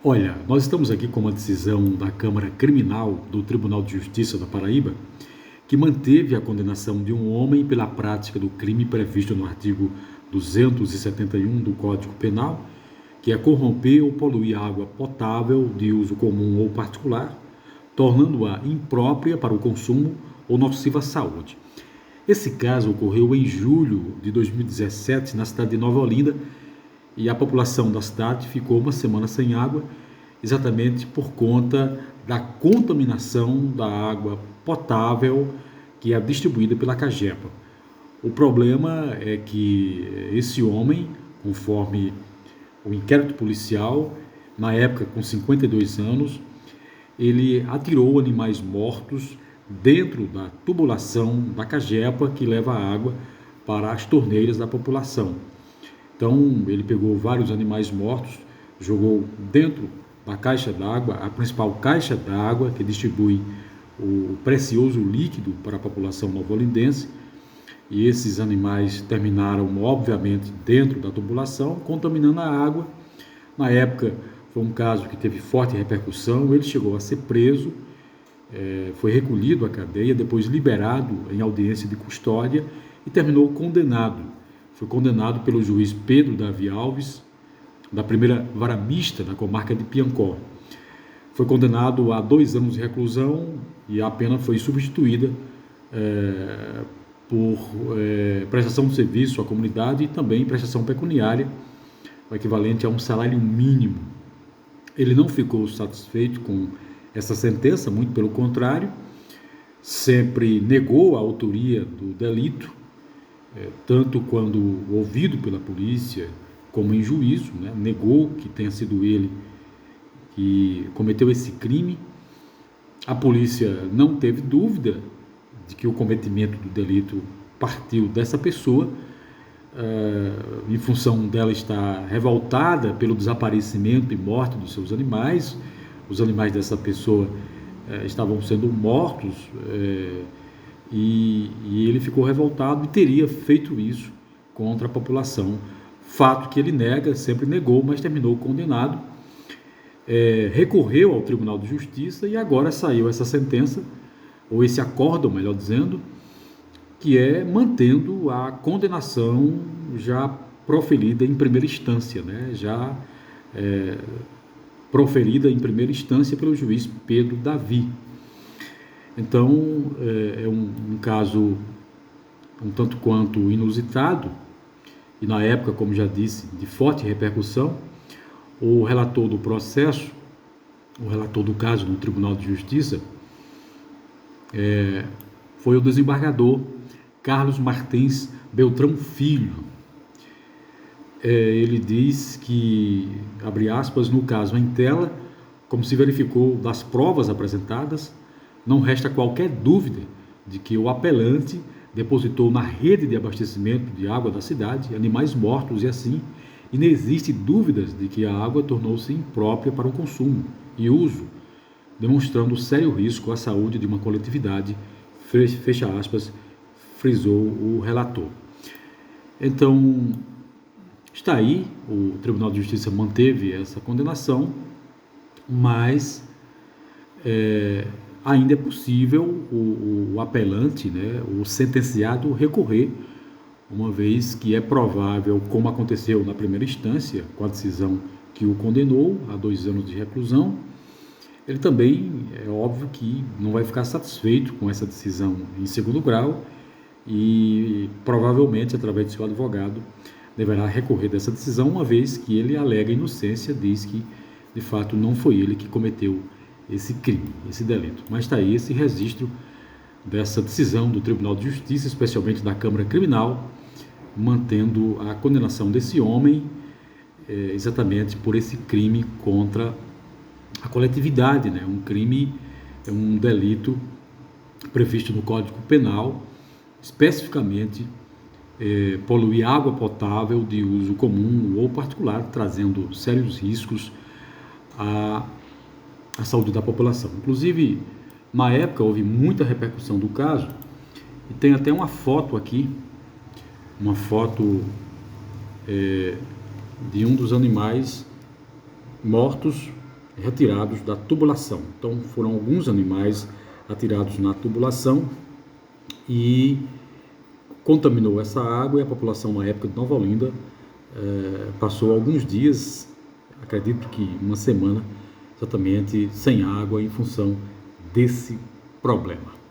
Olha, nós estamos aqui com uma decisão da Câmara Criminal do Tribunal de Justiça da Paraíba, que manteve a condenação de um homem pela prática do crime previsto no artigo 271 do Código Penal, que é corromper ou poluir água potável de uso comum ou particular, tornando-a imprópria para o consumo ou nociva à saúde. Esse caso ocorreu em julho de 2017 na cidade de Nova Olinda, e a população da cidade ficou uma semana sem água, exatamente por conta da contaminação da água potável que é distribuída pela Cagepa. O problema é que esse homem, conforme o inquérito policial, na época com 52 anos, ele atirou animais mortos dentro da tubulação da Cagepa que leva a água para as torneiras da população. Então, ele pegou vários animais mortos, jogou dentro da caixa d'água, a principal caixa d'água que distribui o precioso líquido para a população novolindense, e esses animais terminaram, obviamente, dentro da tubulação, contaminando a água. Na época, foi um caso que teve forte repercussão, ele chegou a ser preso, foi recolhido à cadeia, depois liberado em audiência de custódia e terminou condenado. Foi condenado pelo juiz Pedro Davi Alves, da primeira vara mista da comarca de Piancó. Foi condenado a 2 anos de reclusão e a pena foi substituída por prestação de serviço à comunidade e também prestação pecuniária, o equivalente a um salário mínimo. Ele não ficou satisfeito com essa sentença, muito pelo contrário, sempre negou a autoria do delito, tanto quando ouvido pela polícia como em juízo, negou que tenha sido ele que cometeu esse crime. A polícia não teve dúvida de que o cometimento do delito partiu dessa pessoa, em função dela estar revoltada pelo desaparecimento e morte dos seus animais. Os animais dessa pessoa estavam sendo mortos, e ele ficou revoltado e teria feito isso contra a população. Fato que ele nega, sempre negou, mas terminou condenado. Recorreu ao Tribunal de Justiça e agora saiu essa sentença, ou esse acórdão, melhor dizendo, que é mantendo a condenação já proferida em primeira instância, já proferida em primeira instância pelo juiz Pedro Davi. Então, é um caso um tanto quanto inusitado e, na época, como já disse, de forte repercussão. O relator do processo, o relator do caso no Tribunal de Justiça, foi o desembargador Carlos Martins Beltrão Filho. Ele diz que, abre aspas, no caso em tela, como se verificou das provas apresentadas, não resta qualquer dúvida de que o apelante depositou na rede de abastecimento de água da cidade animais mortos e não existe dúvidas de que a água tornou-se imprópria para o consumo e uso, demonstrando sério risco à saúde de uma coletividade, fecha aspas, frisou o relator. Então, está aí, o Tribunal de Justiça manteve essa condenação, mas ainda é possível o apelante, o sentenciado, recorrer, uma vez que é provável, como aconteceu na primeira instância, com a decisão que o condenou a 2 anos de reclusão, ele também, é óbvio que não vai ficar satisfeito com essa decisão em segundo grau e provavelmente, através de seu advogado, deverá recorrer dessa decisão, uma vez que ele alega inocência, diz que, de fato, não foi ele que cometeu esse crime, esse delito. Mas está aí esse registro dessa decisão do Tribunal de Justiça, especialmente da Câmara Criminal, mantendo a condenação desse homem exatamente por esse crime contra a coletividade, um crime, um delito previsto no Código Penal, especificamente poluir água potável de uso comum ou particular, trazendo sérios riscos à saúde da população. Inclusive, na época, houve muita repercussão do caso, e tem até uma foto aqui, uma foto de um dos animais mortos retirados da tubulação. Então foram alguns animais atirados na tubulação e contaminou essa água, e a população na época de Nova Olinda passou alguns dias, acredito que uma semana, exatamente sem água em função desse problema.